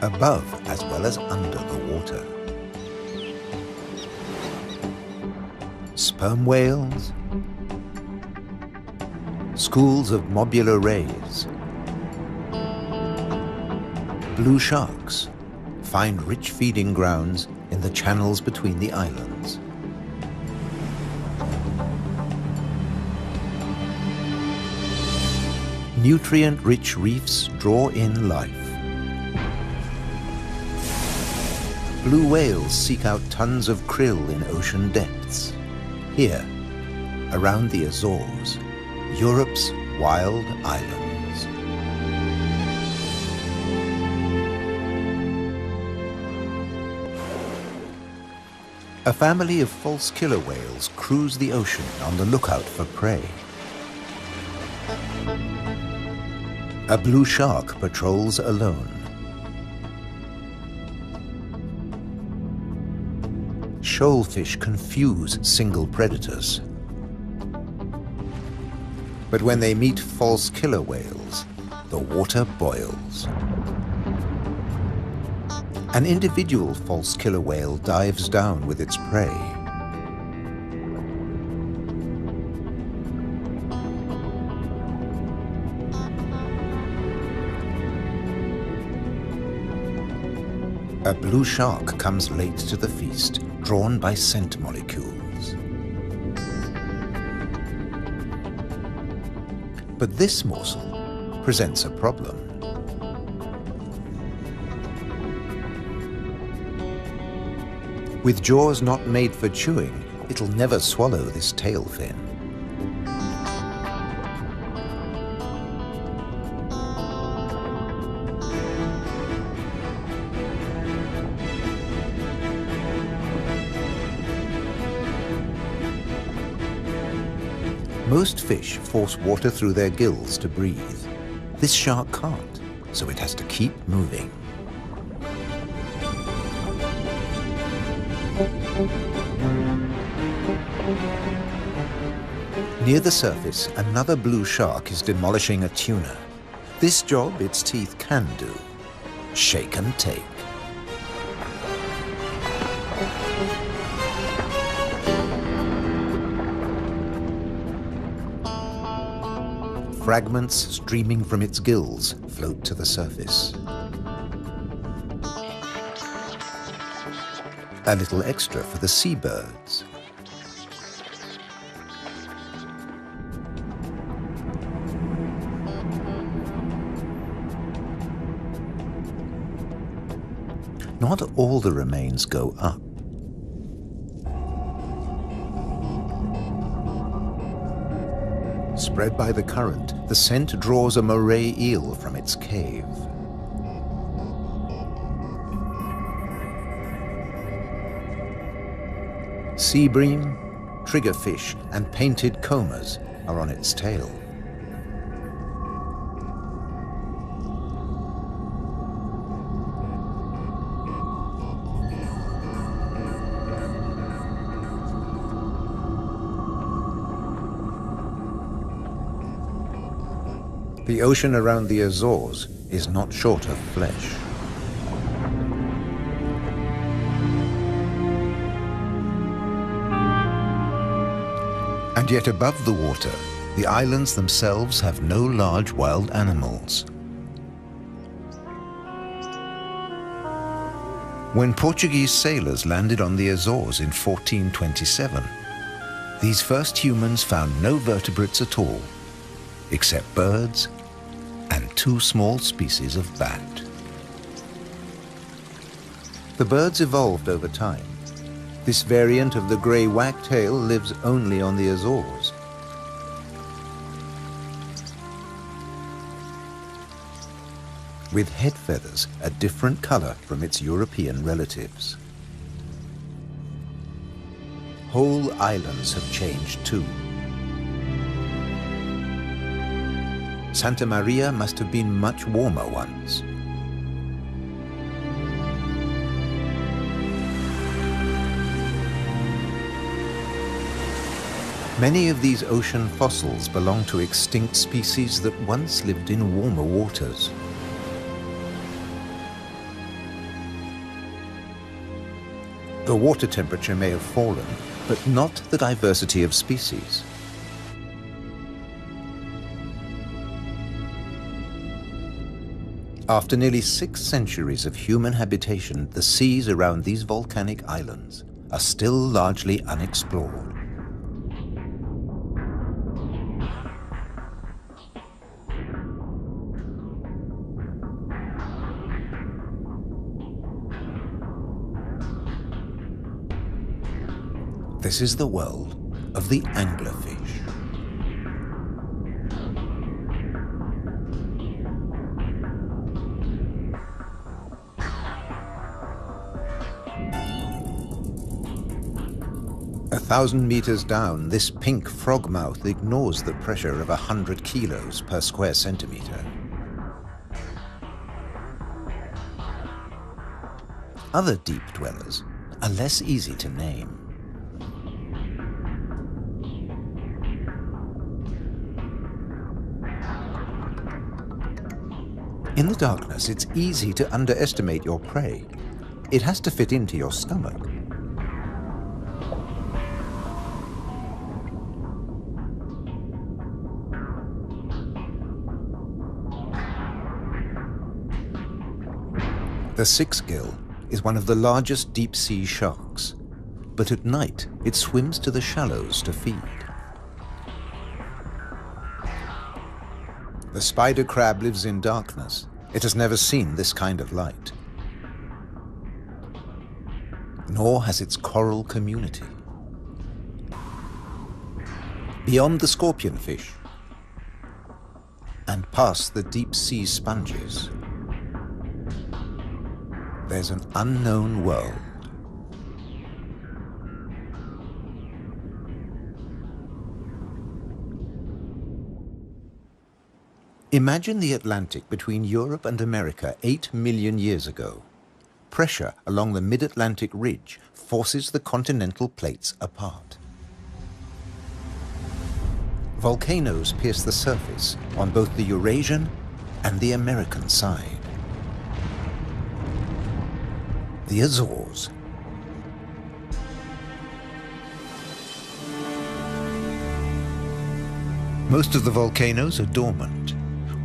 above as well as under the water. Sperm whales, schools of mobular rays, blue sharks find rich feeding grounds in the channels between the islands. Nutrient-rich reefs draw in life. Blue whales seek out tons of krill in ocean depths. Here, around the Azores, Europe's wild islands. A family of false killer whales cruise the ocean on the lookout for prey. A blue shark patrols alone. Shoalfish confuse single predators. But when they meet false killer whales, the water boils. An individual false killer whale dives down with its prey. A blue shark comes late to the feast, drawn by scent molecules. But this morsel presents a problem. With jaws not made for chewing, it'll never swallow this tail fin. Most fish force water through their gills to breathe. This shark can't, so it has to keep moving. Near the surface, another blue shark is demolishing a tuna. This job its teeth can do: shake and take. Fragments streaming from its gills float to the surface. A little extra for the seabirds. Not all the remains go up. Spread by the current, the scent draws a moray eel from its cave. Sea bream, triggerfish, and painted combers are on its tail. The ocean around the Azores is not short of flesh. And yet above the water, the islands themselves have no large wild animals. When Portuguese sailors landed on the Azores in 1427, these first humans found no vertebrates at all, except birds and 2 small species of bat. The birds evolved over time. This variant of the grey wagtail lives only on the Azores. With head feathers a different color from its European relatives. Whole islands have changed too. Santa Maria must have been much warmer once. Many of these ocean fossils belong to extinct species that once lived in warmer waters. The water temperature may have fallen, but not the diversity of species. After nearly 6 centuries of human habitation, the seas around these volcanic islands are still largely unexplored. This is the world of the anglerfish. A 1,000 meters down, this pink frogmouth ignores the pressure of 100 kilos per square centimeter. Other deep dwellers are less easy to name. In the darkness, it's easy to underestimate your prey. It has to fit into your stomach. The six-gill is one of the largest deep-sea sharks, but at night it swims to the shallows to feed. The spider crab lives in darkness. It has never seen this kind of light. Nor has its coral community. Beyond the scorpionfish and past the deep-sea sponges, there's an unknown world. Imagine the Atlantic between Europe and America 8 million years ago. Pressure along the mid-Atlantic ridge forces the continental plates apart. Volcanoes pierce the surface on both the Eurasian and the American side. The Azores. Most of the volcanoes are dormant.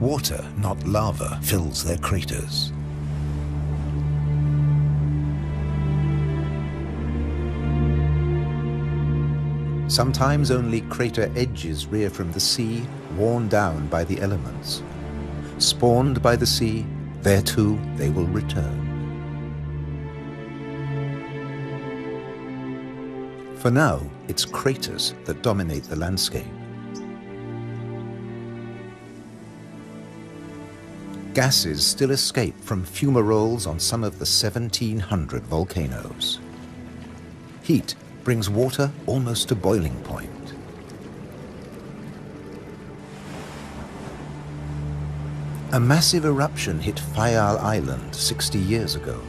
Water, not lava, fills their craters. Sometimes only crater edges rear from the sea, worn down by the elements. Spawned by the sea, there too they will return. For now, it's craters that dominate the landscape. Gases still escape from fumaroles on some of the 1,700 volcanoes. Heat brings water almost to boiling point. A massive eruption hit Fayal Island 60 years ago.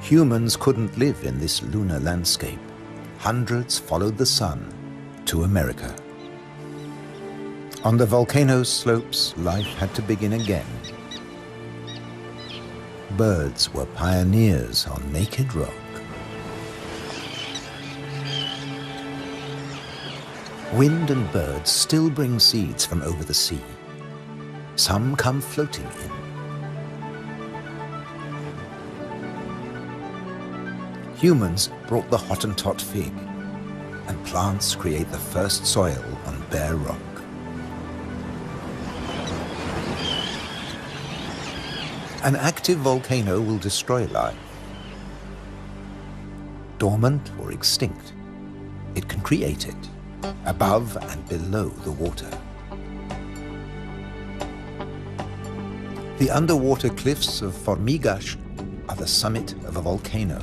Humans couldn't live in this lunar landscape. Hundreds followed the sun to America. On the volcano's slopes, life had to begin again. Birds were pioneers on naked rock. Wind and birds still bring seeds from over the sea. Some come floating in. Humans brought the Hottentot fig, and plants create the first soil on bare rock. An active volcano will destroy life. Dormant or extinct, it can create it, above and below the water. The underwater cliffs of Formigas are the summit of a volcano.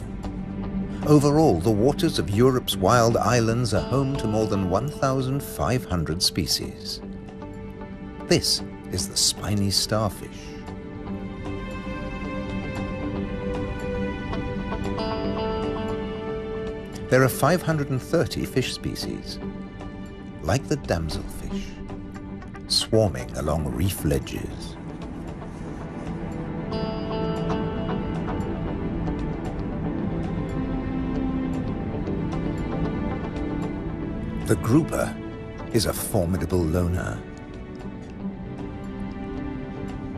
Overall, the waters of Europe's wild islands are home to more than 1,500 species. This is the spiny starfish. There are 530 fish species, like the damselfish, swarming along reef ledges. The grouper is a formidable loner.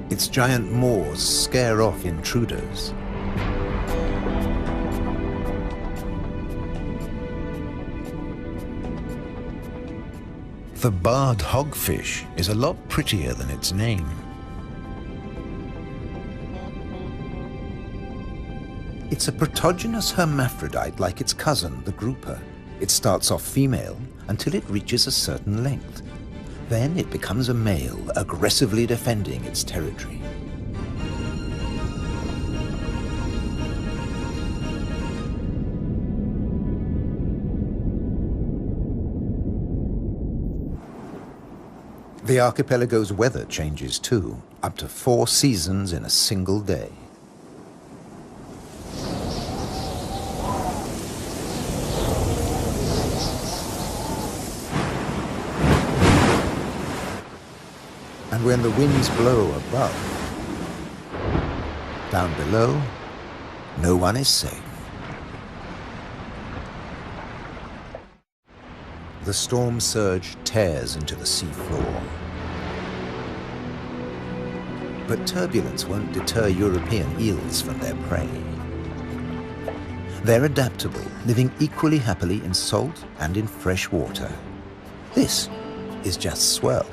Its giant maws scare off intruders. The barred hogfish is a lot prettier than its name. It's a protogynous hermaphrodite like its cousin, the grouper. It starts off female until it reaches a certain length. Then it becomes a male, aggressively defending its territory. The archipelago's weather changes too, up to 4 seasons in a single day. And when the winds blow above, down below, no one is safe. The storm surge tears into the sea floor. But turbulence won't deter European eels from their prey. They're adaptable, living equally happily in salt and in fresh water. This is just swell.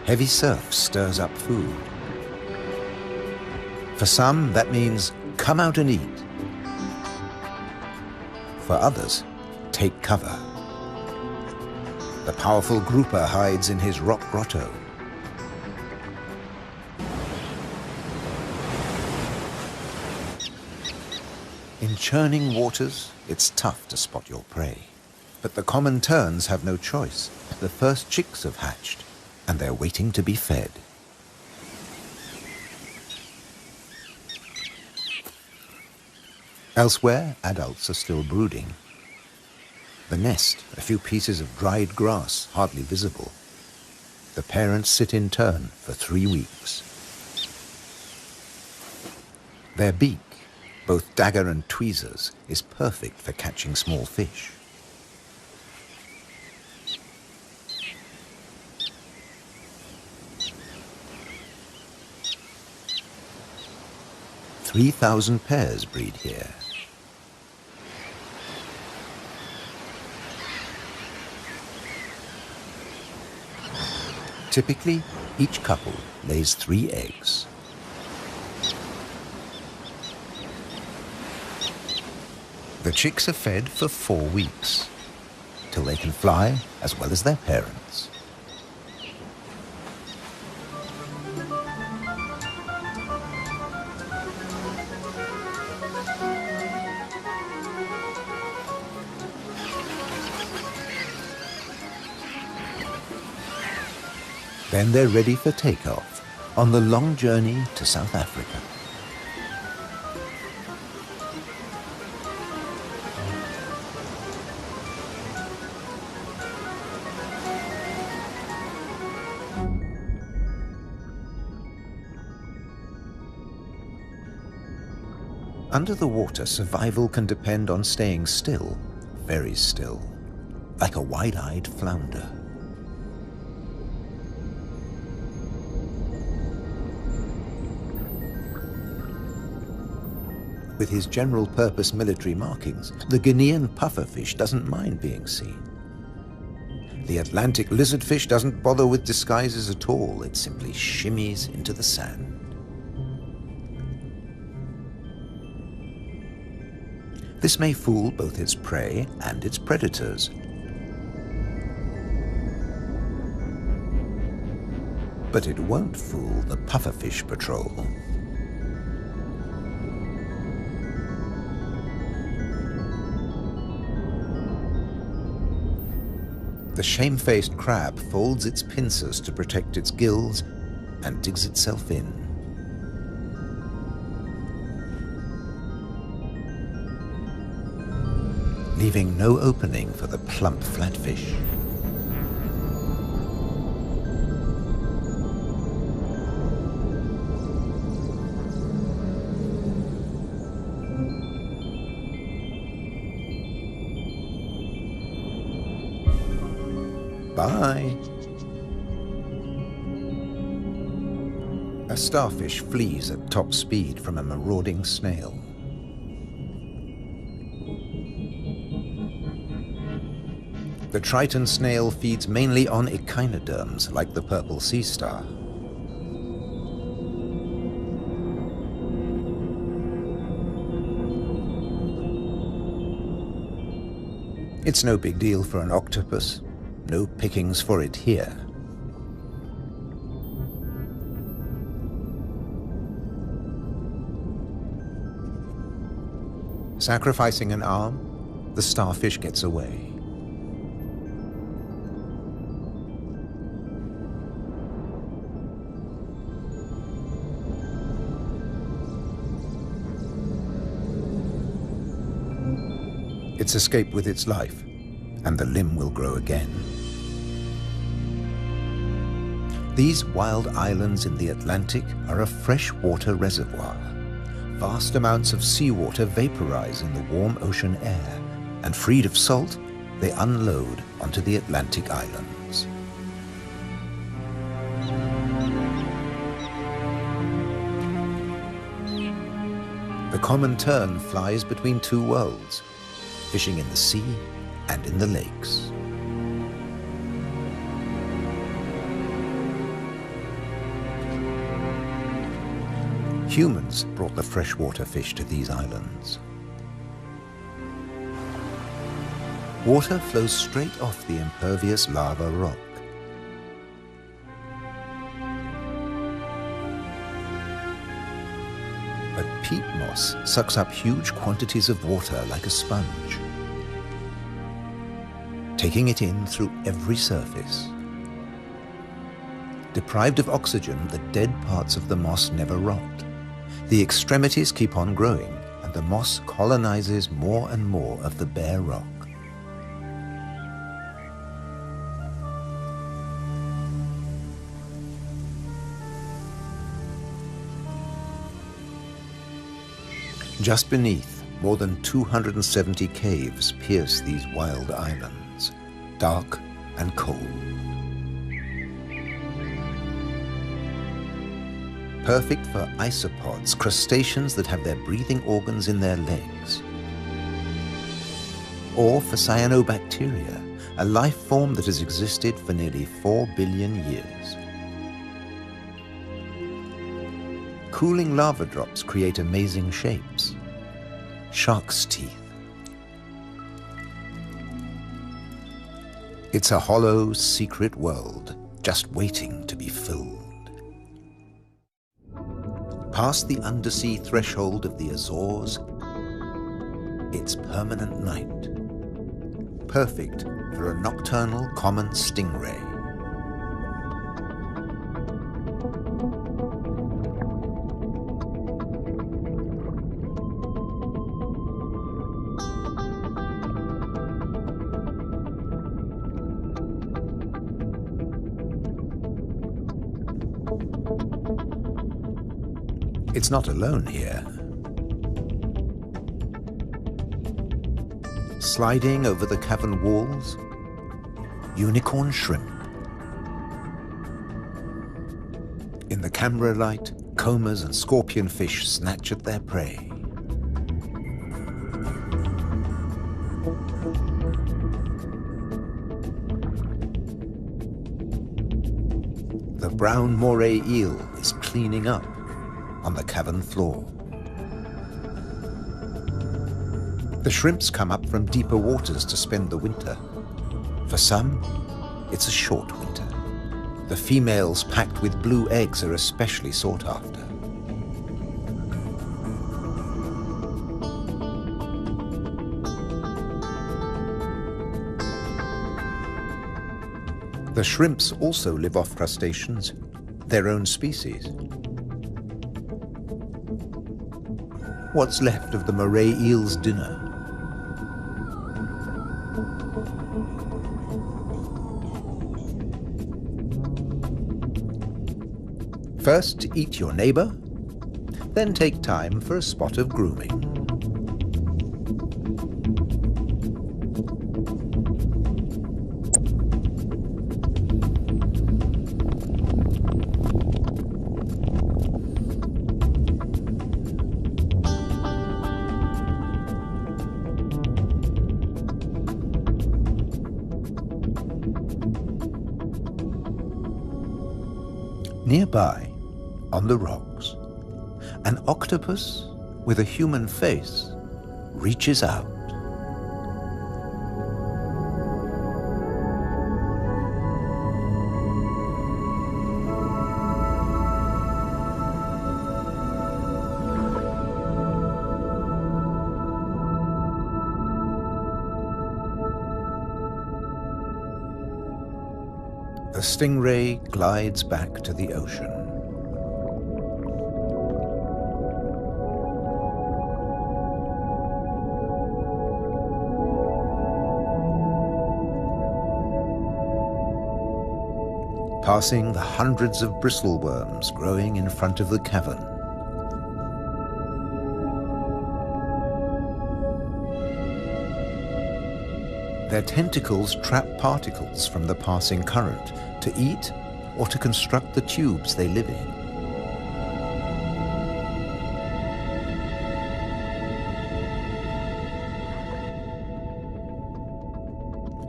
Heavy surf stirs up food. For some, that means come out and eat. For others, take cover. The powerful grouper hides in his rock grotto. In churning waters, it's tough to spot your prey. But the common terns have no choice. The first chicks have hatched, and they're waiting to be fed. Elsewhere, adults are still brooding. The nest, a few pieces of dried grass, hardly visible. The parents sit in turn for 3 weeks. Their beak, both dagger and tweezers, is perfect for catching small fish. "3,000 pairs breed here. Typically, each couple lays 3 eggs. The chicks are fed for 4 weeks, till they can fly as well as their parents. Then they're ready for takeoff on the long journey to South Africa. Under the water, survival can depend on staying still, very still, like a wide-eyed flounder. With his general-purpose military markings, the Guinean pufferfish doesn't mind being seen. The Atlantic lizardfish doesn't bother with disguises at all. It simply shimmies into the sand. This may fool both its prey and its predators. But it won't fool the pufferfish patrol. The shamefaced crab folds its pincers to protect its gills and digs itself in. Leaving no opening for the plump flatfish. Bye. A starfish flees at top speed from a marauding snail. The Triton snail feeds mainly on echinoderms like the purple sea star. It's no big deal for an octopus, no pickings for it here. Sacrificing an arm, the starfish gets away. It's escaped with its life, and the limb will grow again. These wild islands in the Atlantic are a freshwater reservoir. Vast amounts of seawater vaporize in the warm ocean air, and freed of salt, they unload onto the Atlantic islands. The common tern flies between two worlds, fishing in the sea and in the lakes. Humans brought the freshwater fish to these islands. Water flows straight off the impervious lava rock. But peat moss sucks up huge quantities of water like a sponge, taking it in through every surface. Deprived of oxygen, the dead parts of the moss never rot. The extremities keep on growing, and the moss colonizes more and more of the bare rock. Just beneath, more than 270 caves pierce these wild islands, dark and cold. Perfect for isopods, crustaceans that have their breathing organs in their legs. Or for cyanobacteria, a life form that has existed for nearly 4 billion years. Cooling lava drops create amazing shapes. Shark's teeth. It's a hollow, secret world, just waiting to be filled. Past the undersea threshold of the Azores, it's permanent night. Perfect for a nocturnal common stingray. It's not alone here. Sliding over the cavern walls, unicorn shrimp. In the camera light, combers and scorpionfish snatch at their prey. The brown moray eel is cleaning up on the cavern floor. The shrimps come up from deeper waters to spend the winter. For some, it's a short winter. The females packed with blue eggs are especially sought after. The shrimps also live off crustaceans, their own species. What's left of the moray eel's dinner? First, eat your neighbor, then take time for a spot of grooming. Nearby, on the rocks, an octopus with a human face reaches out. The stingray glides back to the ocean. Passing the hundreds of bristleworms growing in front of the cavern. Their tentacles trap particles from the passing current to eat or to construct the tubes they live in.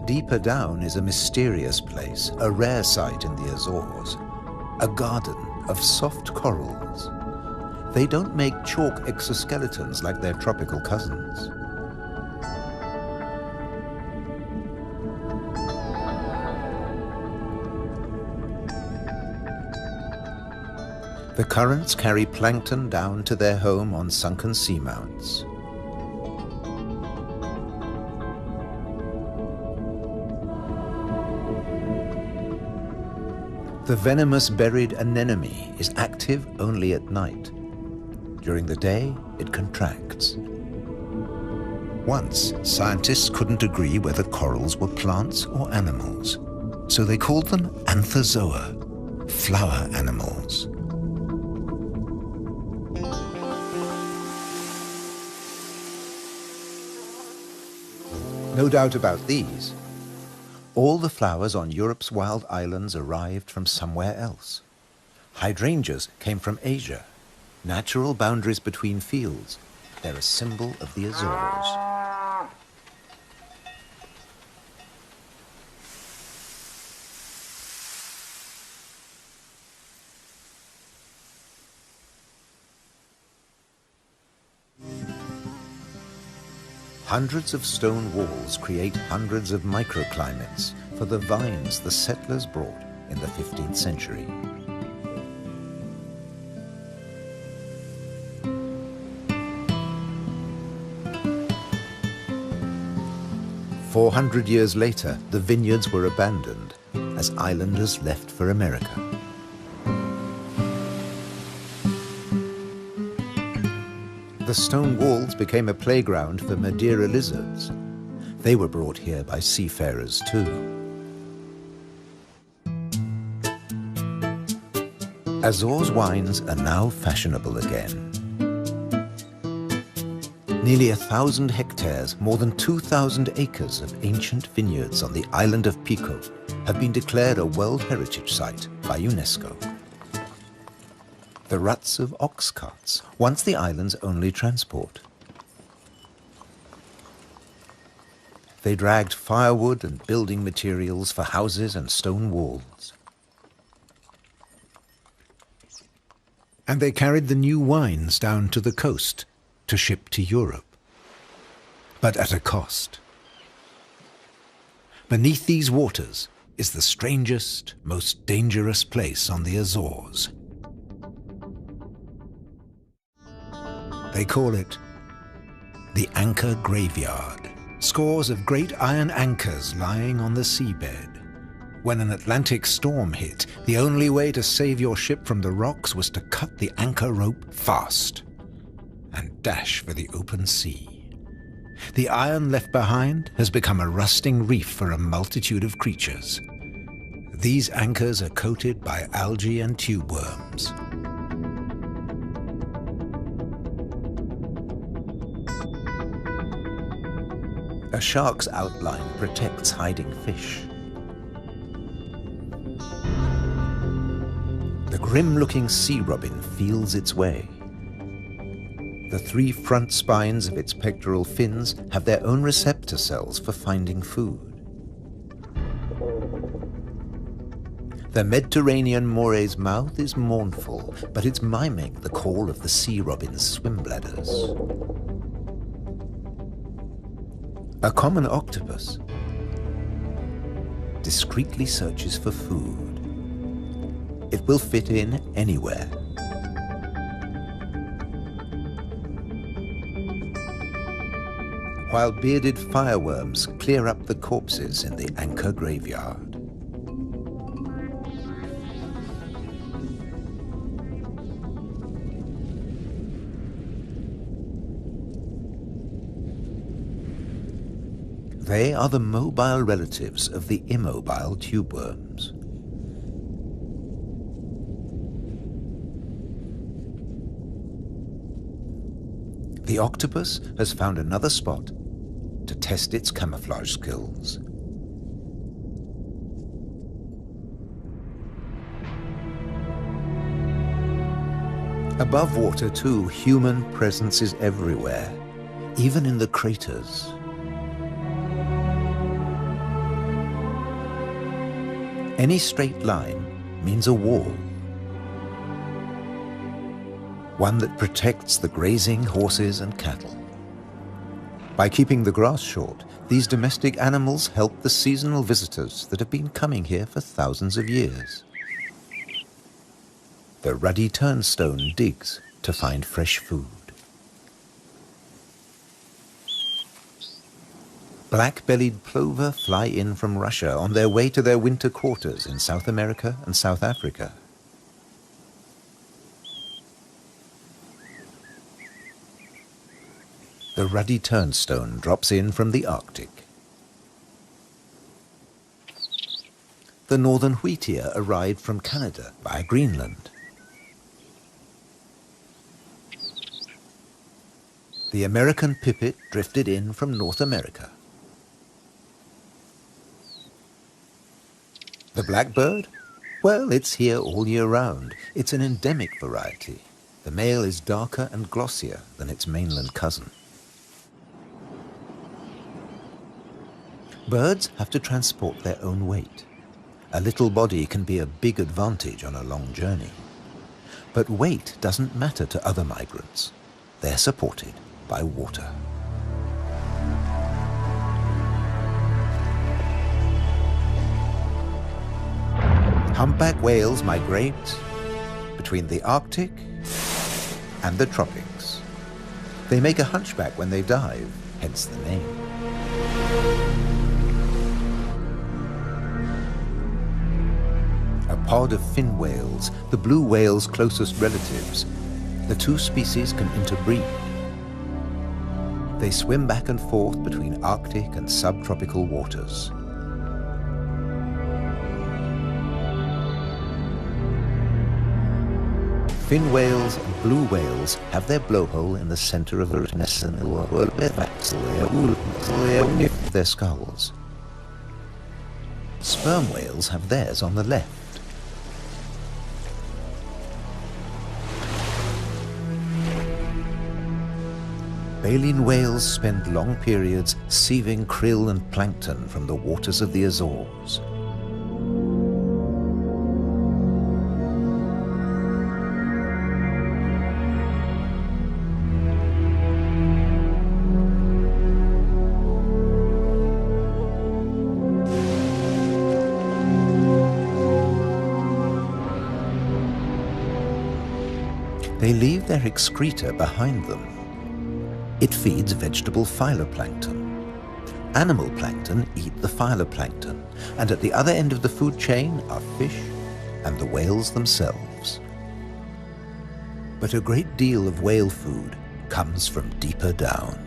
Deeper down is a mysterious place, a rare sight in the Azores, a garden of soft corals. They don't make chalk exoskeletons like their tropical cousins. The currents carry plankton down to their home on sunken seamounts. The venomous buried anemone is active only at night. During the day, it contracts. Once, scientists couldn't agree whether corals were plants or animals, so they called them anthozoa, flower animals. No doubt about these. All the flowers on Europe's wild islands arrived from somewhere else. Hydrangeas came from Asia. Natural boundaries between fields. They're a symbol of the Azores. Hundreds of stone walls create hundreds of microclimates for the vines the settlers brought in the 15th century. "400 years later, the vineyards were abandoned as islanders left for America. The stone walls became a playground for Madeira lizards. They were brought here by seafarers too. Azores wines are now fashionable again. Nearly 1,000 hectares, more than 2,000 acres of ancient vineyards on the island of Pico have been declared a World Heritage Site by UNESCO. The ruts of ox carts, once the island's only transport. They dragged firewood and building materials for houses and stone walls. And they carried the new wines down to the coast to ship to Europe, but at a cost. Beneath these waters is the strangest, most dangerous place on the Azores. They call it the Anchor Graveyard. Scores of great iron anchors lying on the seabed. When an Atlantic storm hit, the only way to save your ship from the rocks was to cut the anchor rope fast and dash for the open sea. The iron left behind has become a rusting reef for a multitude of creatures. These anchors are coated by algae and tube worms. A shark's outline protects hiding fish. The grim-looking sea robin feels its way. The 3 front spines of its pectoral fins have their own receptor cells for finding food. The Mediterranean mooray's mouth is mournful, but it's miming the call of the sea robin's swim bladders. A common octopus discreetly searches for food. It will fit in anywhere. While bearded fireworms clear up the corpses in the anchor graveyard. They are the mobile relatives of the immobile tube worms. The octopus has found another spot to test its camouflage skills. Above water too, human presence is everywhere, even in the craters. Any straight line means a wall, one that protects the grazing horses and cattle. By keeping the grass short, these domestic animals help the seasonal visitors that have been coming here for thousands of years. The ruddy turnstone digs to find fresh food. Black-bellied plover fly in from Russia on their way to their winter quarters in South America and South Africa. The ruddy turnstone drops in from the Arctic. The northern wheatear arrived from Canada via Greenland. The American pipit drifted in from North America. The blackbird? Well, it's here all year round. It's an endemic variety. The male is darker and glossier than its mainland cousin. Birds have to transport their own weight. A little body can be a big advantage on a long journey. But weight doesn't matter to other migrants. They're supported by water. Humpback whales migrate between the Arctic and the tropics. They make a hunchback when they dive, hence the name. A pod of fin whales, the blue whale's closest relatives. The two species can interbreed. They swim back and forth between Arctic and subtropical waters. Fin whales and blue whales have their blowhole in the center of their skulls. Sperm whales have theirs on the left. Baleen whales spend long periods sieving krill and plankton from the waters of the Azores. They leave their excreta behind them. It feeds vegetable phytoplankton. Animal plankton eat the phytoplankton, and at the other end of the food chain are fish and the whales themselves. But a great deal of whale food comes from deeper down.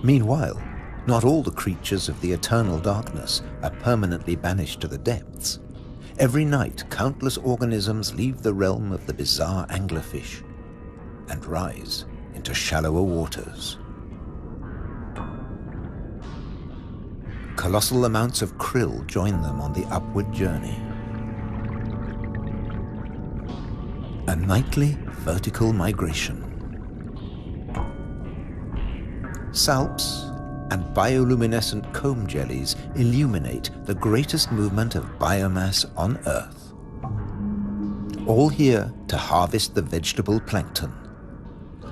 Meanwhile, not all the creatures of the eternal darkness are permanently banished to the depths. Every night, countless organisms leave the realm of the bizarre anglerfish and rise into shallower waters. Colossal amounts of krill join them on the upward journey. A nightly vertical migration. Salps and bioluminescent comb jellies illuminate the greatest movement of biomass on Earth. All here to harvest the vegetable plankton,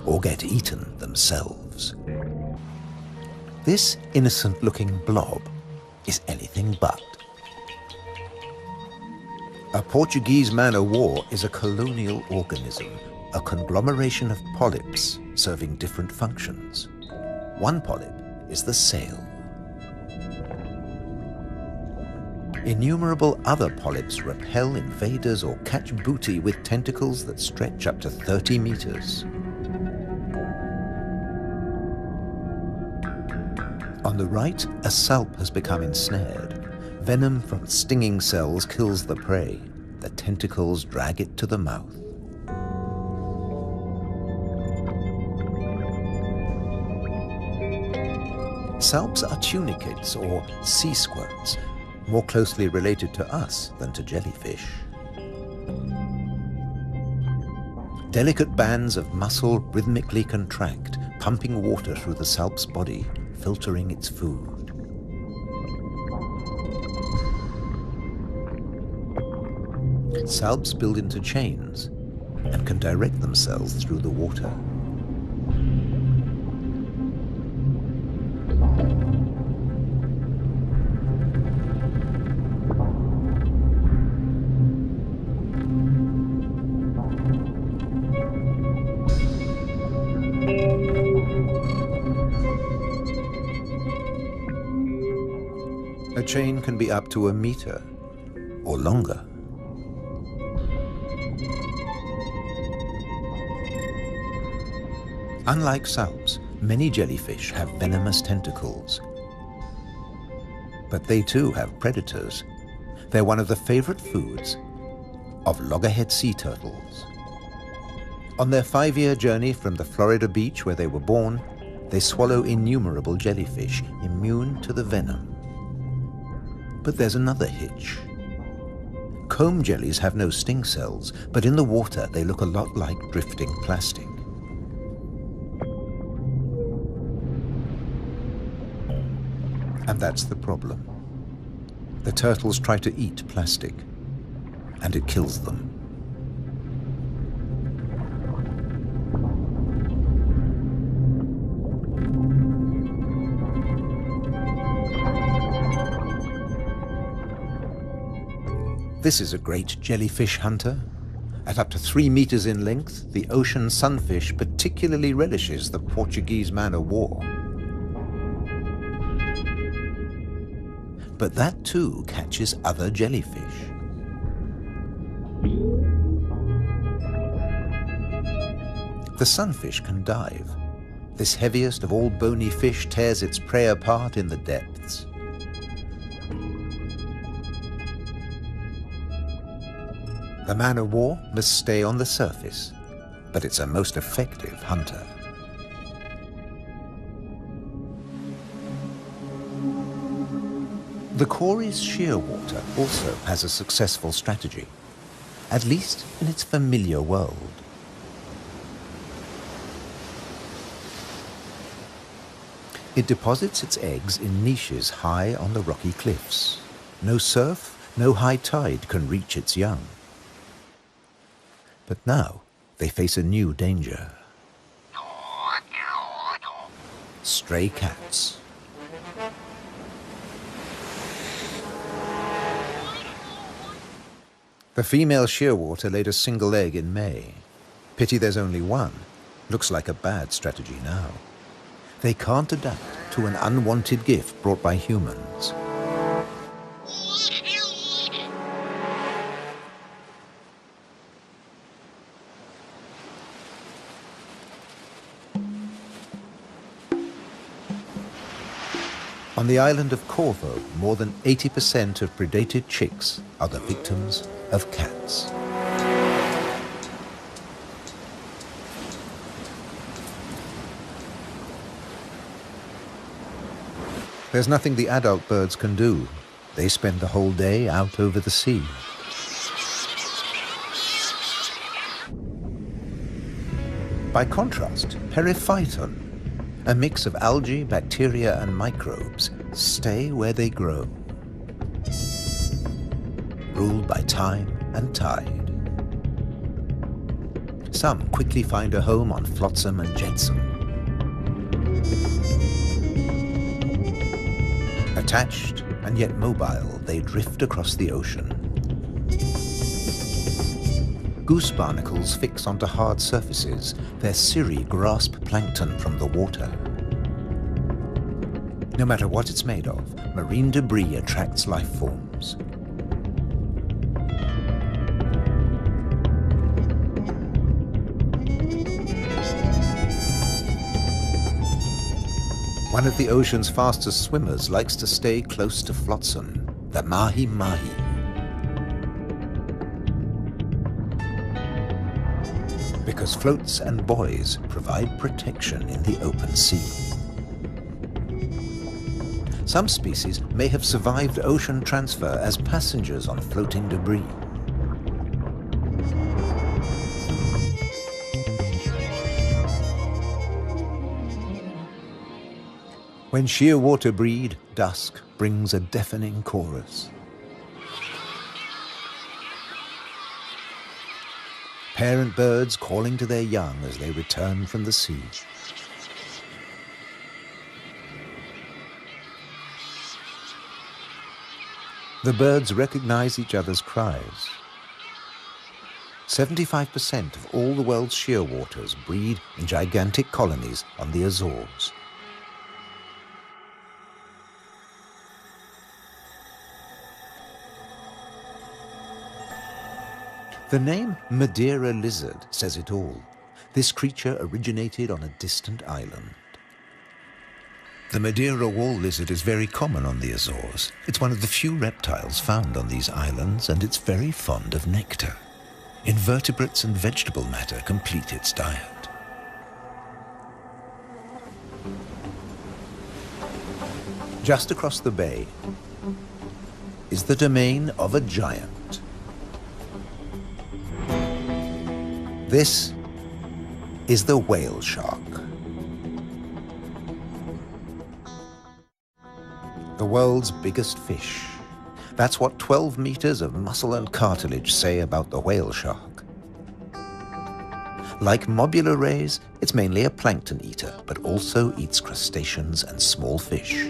or get eaten themselves. This innocent-looking blob is anything but. A Portuguese man-o'-war is a colonial organism, a conglomeration of polyps serving different functions. One polyp is the sail. Innumerable other polyps repel invaders or catch booty with tentacles that stretch up to 30 meters. On the right, a salp has become ensnared. Venom from stinging cells kills the prey. The tentacles drag it to the mouth. Salps are tunicates or sea squirts, more closely related to us than to jellyfish. Delicate bands of muscle rhythmically contract, pumping water through the salp's body, filtering its food. Salps build into chains and can direct themselves through the water. A chain can be up to a meter or longer. Unlike salps, many jellyfish have venomous tentacles. But they too have predators. They're one of the favorite foods of loggerhead sea turtles. On their 5-year journey from the Florida beach where they were born, they swallow innumerable jellyfish immune to the venom. But there's another hitch. Comb jellies have no sting cells, but in the water they look a lot like drifting plastic. And that's the problem. The turtles try to eat plastic, and it kills them. This is a great jellyfish hunter. At up to 3 meters in length, the ocean sunfish particularly relishes the Portuguese man-o'-war. But that too catches other jellyfish. The sunfish can dive. This heaviest of all bony fish tears its prey apart in the depths. The man-o'-war must stay on the surface, but it's a most effective hunter. The Cory's shearwater also has a successful strategy, at least in its familiar world. It deposits its eggs in niches high on the rocky cliffs. No surf, no high tide can reach its young. But now they face a new danger. Stray cats. The female shearwater laid a single egg in May. Pity there's only one. Looks like a bad strategy now. They can't adapt to an unwanted gift brought by humans. On the island of Corvo, more than 80% of predated chicks are the victims of cats. There's nothing the adult birds can do. They spend the whole day out over the sea. By contrast, periphyton, a mix of algae, bacteria and microbes, stay where they grow, ruled by time and tide. Some quickly find a home on flotsam and jetsam. Attached and yet mobile, they drift across the ocean. Goose barnacles fix onto hard surfaces. Their cirri grasp plankton from the water. No matter what it's made of, marine debris attracts life forms. One of the ocean's fastest swimmers likes to stay close to flotsam, the mahi-mahi. Because floats and buoys provide protection in the open sea. Some species may have survived ocean transfer as passengers on floating debris. When shearwater breed, dusk brings a deafening chorus. Parent birds calling to their young as they return from the sea. The birds recognize each other's cries. 75% of all the world's shearwaters breed in gigantic colonies on the Azores. The name Madeira lizard says it all. This creature originated on a distant island. The Madeira wall lizard is very common on the Azores. It's one of the few reptiles found on these islands, and it's very fond of nectar. Invertebrates and vegetable matter complete its diet. Just across the bay is the domain of a giant. This is the whale shark. The world's biggest fish. That's what 12 meters of muscle and cartilage say about the whale shark. Like mobula rays, it's mainly a plankton eater, but also eats crustaceans and small fish.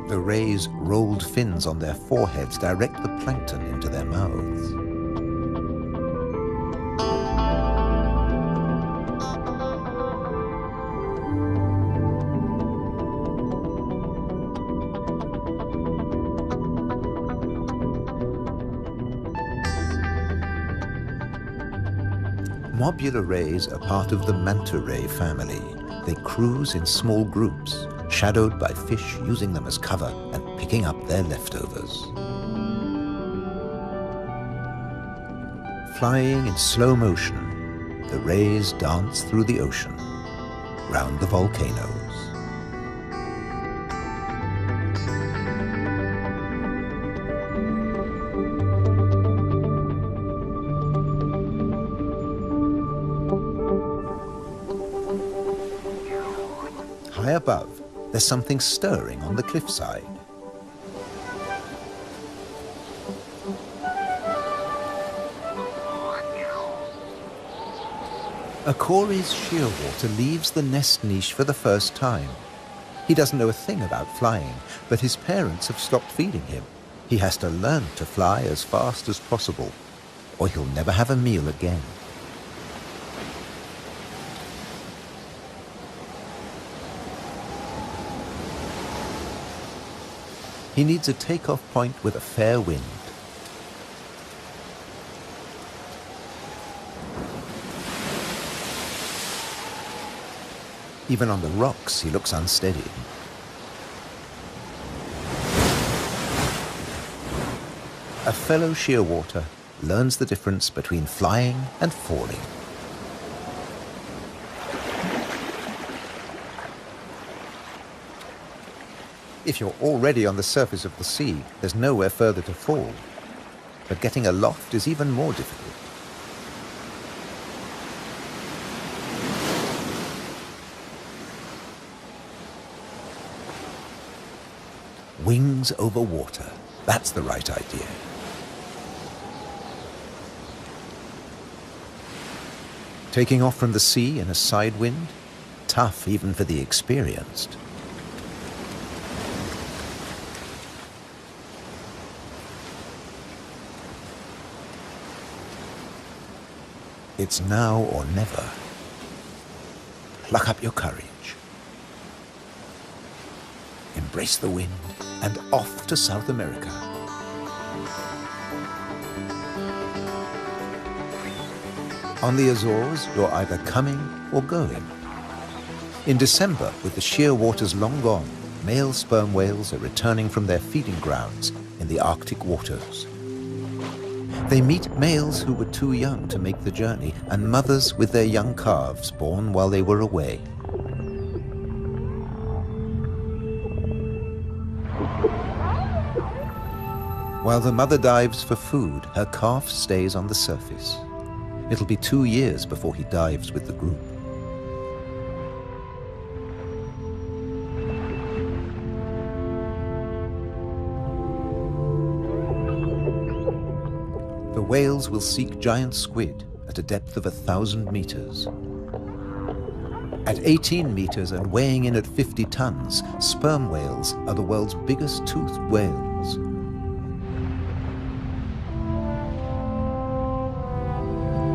The rays' rolled fins on their foreheads direct the plankton into their mouths. Mobula rays are part of the manta ray family. They cruise in small groups, shadowed by fish using them as cover and picking up their leftovers. Flying in slow motion, the rays dance through the ocean, round the volcanoes. High above, there's something stirring on the cliffside. A Cory's shearwater leaves the nest niche for the first time. He doesn't know a thing about flying, but his parents have stopped feeding him. He has to learn to fly as fast as possible, or he'll never have a meal again. He needs a takeoff point with a fair wind. Even on the rocks, he looks unsteady. A fellow shearwater learns the difference between flying and falling. If you're already on the surface of the sea, there's nowhere further to fall. But getting aloft is even more difficult. Wings over water. That's the right idea. Taking off from the sea in a side wind? Tough even for the experienced. It's now or never. Pluck up your courage. Embrace the wind and off to South America. On the Azores, you're either coming or going. In December, with the sheer waters long gone, male sperm whales are returning from their feeding grounds in the Arctic waters. They meet males who were too young to make the journey and mothers with their young calves born while they were away. While the mother dives for food, her calf stays on the surface. It'll be 2 years before he dives with the group. The whales will seek giant squid at a depth of 1,000 meters. At 18 meters and weighing in at 50 tons, sperm whales are the world's biggest toothed whales.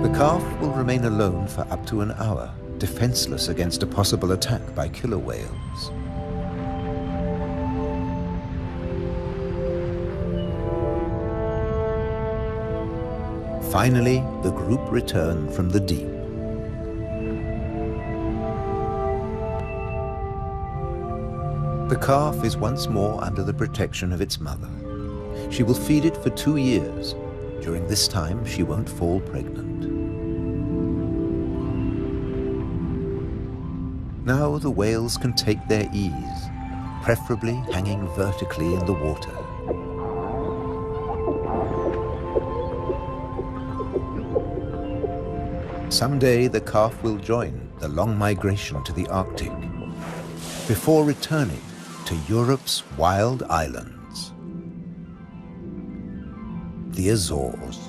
The calf will remain alone for up to an hour, defenseless against a possible attack by killer whales. Finally, the group return from the deep. The calf is once more under the protection of its mother. She will feed it for 2 years. During this time, she won't fall pregnant. Now the whales can take their ease, preferably hanging vertically in the water. Someday the calf will join the long migration to the Arctic, before returning to Europe's wild islands, the Azores.